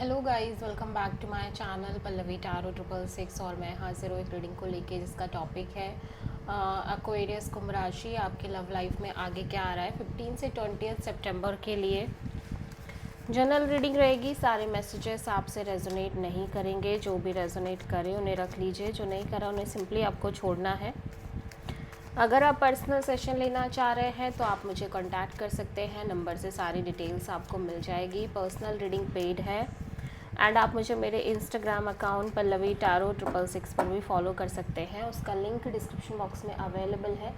Hello guys, welcome back to my channel Pallavi tarot 666। और मैं हाजिर हूँ एक रीडिंग को लेके जिसका टॉपिक है एक्वेरियस कुंभ राशि। आपके लव लाइफ में आगे क्या आ रहा है 15 से 20 सितंबर के लिए। जनरल रीडिंग रहेगी। सारे मैसेजेस आपसे रेजोनेट नहीं करेंगे। जो भी रेजोनेट करे उन्हें रख लीजिए, जो नहीं करा उन्हें सिंपली आपको छोड़ना है। अगर आप पर्सनल सेशन लेना चाह रहे हैं तो आप मुझे कांटेक्ट कर सकते हैं। नंबर से सारी डिटेल्स आपको मिल जाएगी। पर्सनल रीडिंग पेड है एंड आप मुझे मेरे इंस्टाग्राम अकाउंट पल्लवी टारो 666 पर भी फॉलो कर सकते हैं। उसका लिंक डिस्क्रिप्शन बॉक्स में अवेलेबल है।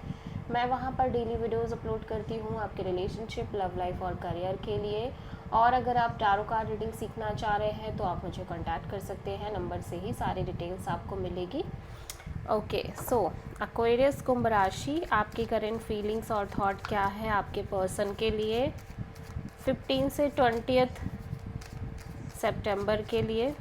मैं वहाँ पर डेली वीडियोस अपलोड करती हूँ आपके रिलेशनशिप, लव लाइफ और करियर के लिए। और अगर आप टारो कार्ड रीडिंग सीखना चाह रहे हैं तो आप मुझे कांटेक्ट कर सकते हैं। नंबर से ही सारी डिटेल्स आपको मिलेगी। ओके, सो एक्वेरियस कुंभ राशि, आपकी करेंट फीलिंग्स और थॉट क्या है आपके पर्सन के लिए 15 से 20 सितंबर के लिए।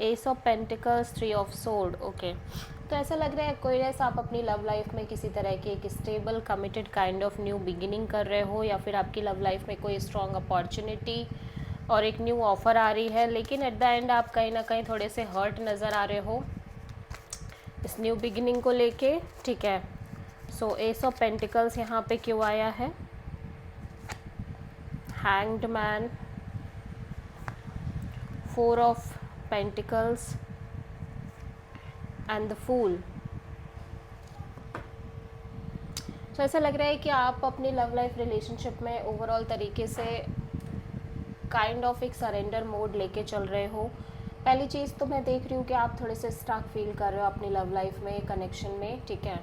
S of pentacles, 3 of sword. Okay, तो ऐसा लग रहा है एक्वेरियस आप अपनी लव लाइफ में किसी तरह की एक stable committed kind of new beginning कर रहे हो, या फिर आपकी लव लाइफ में कोई स्ट्रॉन्ग अपॉर्चुनिटी और एक न्यू ऑफ़र आ रही है। लेकिन एट द एंड आप कहीं ना कहीं थोड़े से हर्ट नज़र आ रहे हो इस न्यू बिगिनिंग को लेके। ठीक है, सो एस ऑफ पेंटिकल्स यहाँ पे क्यों आया है? Hanged man, 4 of pentacles and the fool. तो ऐसा लग रहा है कि आप अपनी लव लाइफ रिलेशनशिप में ओवरऑल तरीके से काइंड ऑफ एक सरेंडर मोड लेके चल रहे हो। पहली चीज़ तो मैं देख रही हूँ कि आप थोड़े से स्टक फील कर रहे हो अपनी लव लाइफ में, कनेक्शन में। ठीक है,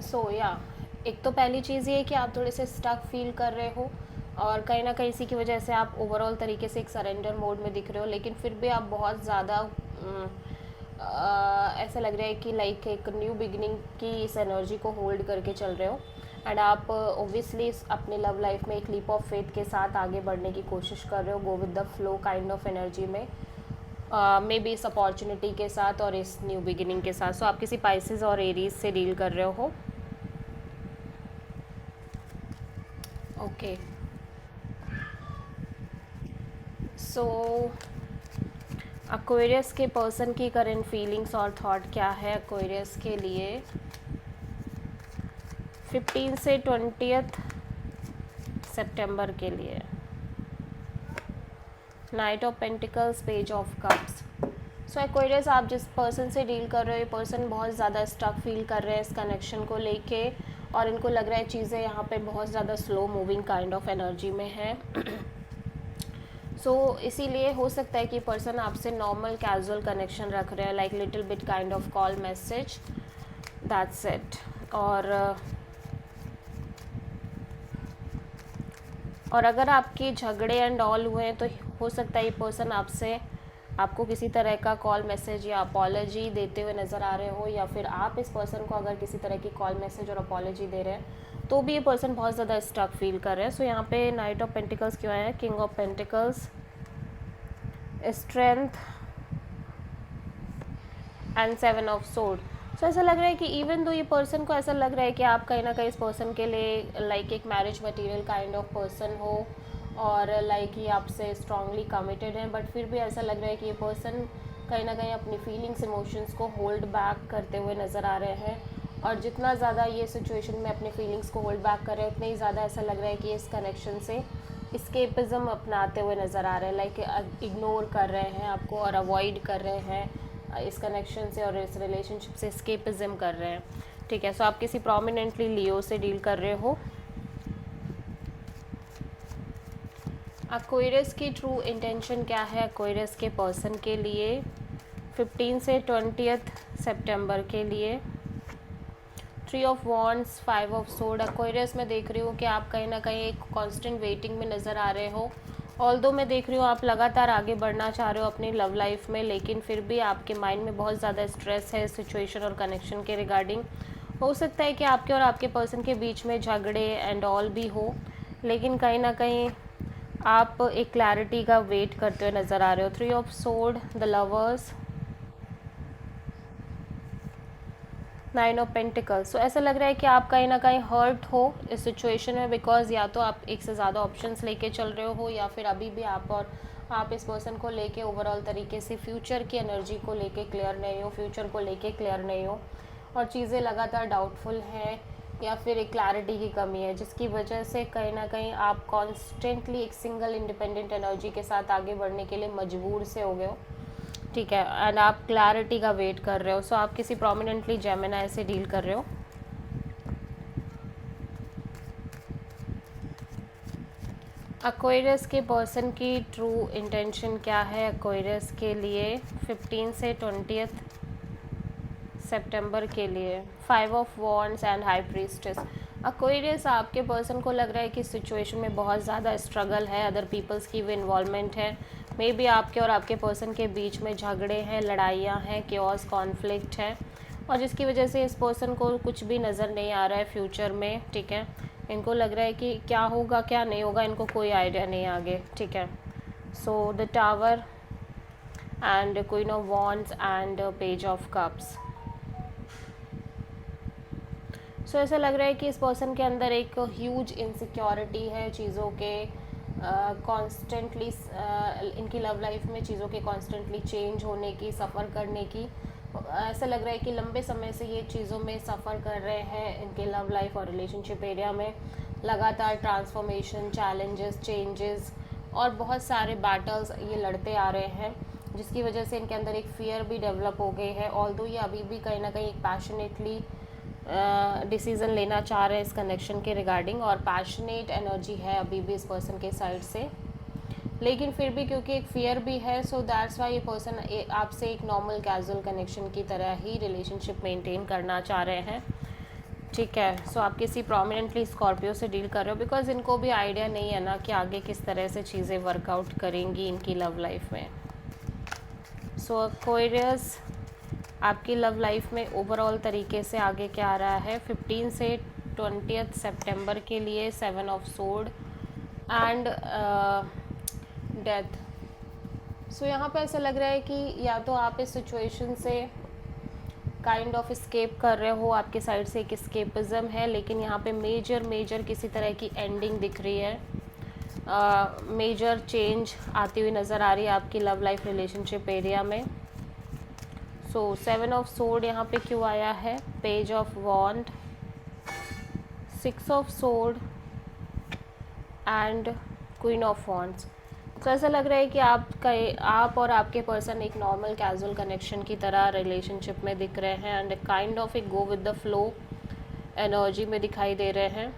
सो या एक तो पहली चीज़ ये है कि आप थोड़े से स्टक फील कर रहे हो और कहीं ना कहीं इसी की वजह से आप ओवरऑल तरीके से एक सरेंडर मोड में दिख रहे हो। लेकिन फिर भी आप बहुत ज़्यादा ऐसा लग रहा है कि लाइक एक न्यू बिगिनिंग की इस एनर्जी को होल्ड करके चल रहे हो। एंड आप ओब्वियसली अपने लव लाइफ में एक लीप ऑफ फेथ के साथ आगे बढ़ने की कोशिश कर रहे हो, go with the flow kind of energy में, मे बी इस अपॉर्चुनिटी के साथ और इस न्यू बिगिनिंग के साथ। सो आप किसी पाइसेस और एरीज से डील कर रहे हो। ओके, सो एक्वेरियस के पर्सन की करंट फीलिंग्स और थॉट क्या है एक्वेरियस के लिए 15 से 20 सितंबर के लिए। Night of pentacles, page of cups. So Aquarius आप जिस पर्सन से डील कर रहे हो, ये पर्सन बहुत ज़्यादा स्टक फील कर रहे हैं इस कनेक्शन को लेके, और इनको लग रहा है चीज़ें यहाँ पे बहुत ज़्यादा slow moving kind of energy में है। इसीलिए हो सकता है कि पर्सन आपसे नॉर्मल कैजुअल कनेक्शन रख रहे हैं, like little bit kind of call, message, that's it. और अगर आपके झगड़े एंड ऑल हुए हैं तो हो सकता है ये पर्सन आपसे आपको किसी तरह का कॉल, मैसेज या अपॉलॉजी देते हुए नज़र आ रहे हो, या फिर आप इस पर्सन को अगर किसी तरह की कॉल, मैसेज और अपॉलॉजी दे रहे हैं तो भी ये पर्सन बहुत ज़्यादा स्टक फील कर रहे हैं। सो यहाँ पे नाइट ऑफ पेंटिकल्स क्यों आया है? King of pentacles, strength and 7 of sword. So ऐसा लग रहा है कि इवन दो ये पर्सन को ऐसा लग रहा है कि आप कहीं ना कहीं इस पर्सन के लिए लाइक एक marriage material kind of person हो, और लाइक ये आपसे स्ट्रांगली कमिटेड है, बट फिर भी ऐसा लग रहा है कि ये पर्सन कहीं ना कहीं अपनी फीलिंग्स, इमोशंस को होल्ड बैक करते हुए नज़र आ रहे हैं। और जितना ज़्यादा ये सिचुएशन में अपने फीलिंग्स को होल्ड बैक कर रहे हैं, उतने ही ज़्यादा ऐसा लग रहा है कि इस कनेक्शन से इस्केपिज़म अपनाते हुए नज़र आ रहे हैं, लाइक इग्नोर कर रहे हैं आपको और अवॉइड कर रहे हैं इस कनेक्शन से और इस रिलेशनशिप से एस्केपिज्म कर रहे हैं। ठीक है, सो आप किसी प्रोमिनेंटली लियो से डील कर रहे हो। एक्वेरियस की ट्रू इंटेंशन क्या है एक्वेरियस के पर्सन के लिए 15 से 20 सितंबर के लिए? 3 of wands, 5 of sword. Aquarius में देख रही हूँ कि आप कहीं ना कहीं एक कांस्टेंट वेटिंग में नज़र आ रहे हो। ऑल्दो मैं देख रही हूँ आप लगातार आगे बढ़ना चाह रहे हो अपनी लव लाइफ में, लेकिन फिर भी आपके माइंड में बहुत ज़्यादा स्ट्रेस है सिचुएशन और कनेक्शन के रिगार्डिंग। हो सकता है कि आपके और आपके पर्सन के बीच में झगड़े एंड ऑल भी हो, लेकिन कहीं ना कहीं आप एक क्लैरिटी का वेट करते हुए नज़र आ रहे हो। 3 of sword, the lovers, nine of pentacles. So ऐसा लग रहा है कि आप कहीं ना कहीं हर्ट हो इस सिचुएशन में, बिकॉज या तो आप एक से ज़्यादा ऑप्शंस लेके चल रहे हो, या फिर अभी भी आप इस पर्सन को लेके ओवरऑल तरीके से फ्यूचर की एनर्जी को लेके क्लियर नहीं हो, फ्यूचर को लेके क्लियर नहीं हो, और चीज़ें लगातार डाउटफुल हैं, या फिर एक क्लैरिटी की कमी है, जिसकी वजह से कहीं ना कहीं आप कॉन्स्टेंटली एक सिंगल इंडिपेंडेंट एनर्जी के साथ आगे बढ़ने के लिए मजबूर से हो गए हो, ठीक है, एंड आप क्लैरिटी का वेट कर रहे हो। सो आप किसी प्रोमिनेंटली जेमिनाई से डील कर रहे हो। एक्वेरियस के पर्सन की ट्रू इंटेंशन क्या है एक्वेरियस के लिए 15 से 20 सितंबर के लिए? 5 of wands and high priestess. Aquarius, आपके पर्सन को लग रहा है कि सिचुएशन में बहुत ज़्यादा स्ट्रगल है, अदर पीपल्स की भी इन्वॉल्वमेंट है, मे बी आपके और आपके पर्सन के बीच में झगड़े हैं, लड़ाइयाँ हैं, केओस कॉन्फ्लिक्ट है, और जिसकी वजह से इस पर्सन को कुछ भी नज़र नहीं आ रहा है फ्यूचर में, ठीक है। इनको लग रहा है कि क्या होगा क्या नहीं होगा, इनको कोई आइडिया नहीं आगे, ठीक है। So the tower and queen of wands and page of cups. So ऐसा लग रहा है कि इस पर्सन के अंदर एक ह्यूज इनसिक्योरिटी है चीज़ों के कॉन्स्टेंटली इनकी लव लाइफ में चीज़ों के कॉन्स्टेंटली चेंज होने की, सफ़र करने की। ऐसा लग रहा है कि लंबे समय से ये चीज़ों में सफ़र कर रहे हैं, इनके लव लाइफ और रिलेशनशिप एरिया में लगातार ट्रांसफॉर्मेशन, चैलेंजेस, चेंजेस और बहुत सारे बैटल्स ये लड़ते आ रहे हैं, जिसकी वजह से इनके अंदर एक फियर भी डेवलप हो गई है। ऑल्दो ये अभी भी कहीं ना कहीं एक पैशनेटली डिसीज़न लेना चाह रहे हैं इस कनेक्शन के रिगार्डिंग, और पैशनेट एनर्जी है अभी भी इस पर्सन के साइड से, लेकिन फिर भी क्योंकि एक फियर भी है, सो दैट्स वाई ये पर्सन आपसे एक नॉर्मल कैजुअल कनेक्शन की तरह ही रिलेशनशिप मेंटेन करना चाह रहे हैं, ठीक है। सो आप किसी प्रोमिनेंटली स्कॉर्पियो से डील कर रहे हो, बिकॉज इनको भी आइडिया नहीं है ना कि आगे किस तरह से चीज़ें वर्कआउट करेंगी इनकी लव लाइफ में। सो एक्वेरियस, आपकी लव लाइफ में ओवरऑल तरीके से आगे क्या आ रहा है 15 से 20 सितंबर के लिए? 7 ऑफ सोर्ड एंड डेथ। सो यहाँ पे ऐसा लग रहा है कि या तो आप इस सिचुएशन से काइंड ऑफ स्केप कर रहे हो, आपके साइड से एक स्केपिज्म है, लेकिन यहाँ पे मेजर किसी तरह की एंडिंग दिख रही है, मेजर चेंज आती हुई नज़र आ रही है आपकी लव लाइफ रिलेशनशिप एरिया में। सो 7 ऑफ सोर्ड यहाँ पे क्यों आया है? Page of wands, 6 of sword and queen of wands. तो ऐसा लग रहा है कि आप और आपके पर्सन एक नॉर्मल कैजुअल कनेक्शन की तरह रिलेशनशिप में दिख रहे हैं, एंड काइंड ऑफ एक go with the flow energy में दिखाई दे रहे हैं।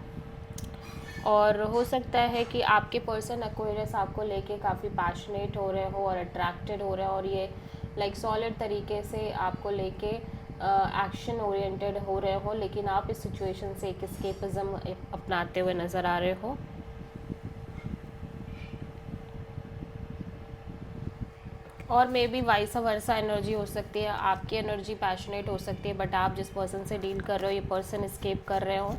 और हो सकता है कि आपके पर्सन एक्वेरियस आपको लेके काफ़ी पैशनेट हो रहे हो और अट्रैक्टेड हो रहे हो, और ये लाइक सॉलिड तरीके से आपको लेके एक्शन ओरिएंटेड हो रहे हो, लेकिन आप इस सिचुएशन से एक एस्केपिज्म अपनाते हुए नज़र आ रहे हो। और may be vice versa energy हो सकती है, आपकी एनर्जी पैशनेट हो सकती है, बट आप जिस पर्सन से डील कर रहे हो ये पर्सन एस्केप कर रहे हो।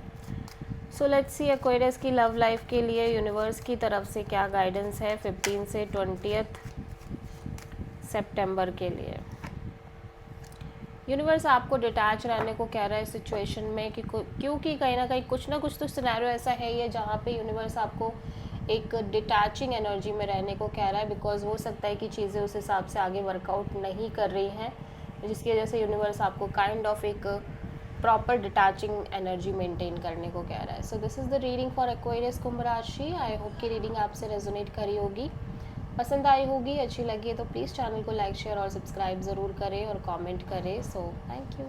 सो लेट्स सी एक्वेरियस की लव लाइफ के लिए यूनिवर्स की तरफ से क्या गाइडेंस है 15 से 20 सितंबर के लिए। यूनिवर्स आपको डिटैच रहने को कह रहा है सिचुएशन में, कि क्योंकि कहीं ना कहीं कुछ ना कुछ तो सिनेरियो ऐसा है ये जहाँ पे यूनिवर्स आपको एक डिटैचिंग एनर्जी में रहने को कह रहा है, बिकॉज हो सकता है कि चीज़ें उस हिसाब से आगे वर्कआउट नहीं कर रही हैं, जिसकी वजह से यूनिवर्स आपको काइंड ऑफ एक प्रॉपर डिटैचिंग एनर्जी मेंटेन करने को कह रहा है। So this is the reading for Aquarius Kumbh राशि। आई होप कि रीडिंग आपसे रेजोनेट करी होगी, पसंद आई होगी, अच्छी लगी है तो प्लीज़ चैनल को लाइक, शेयर और सब्सक्राइब ज़रूर करें और कमेंट करें। So thank you.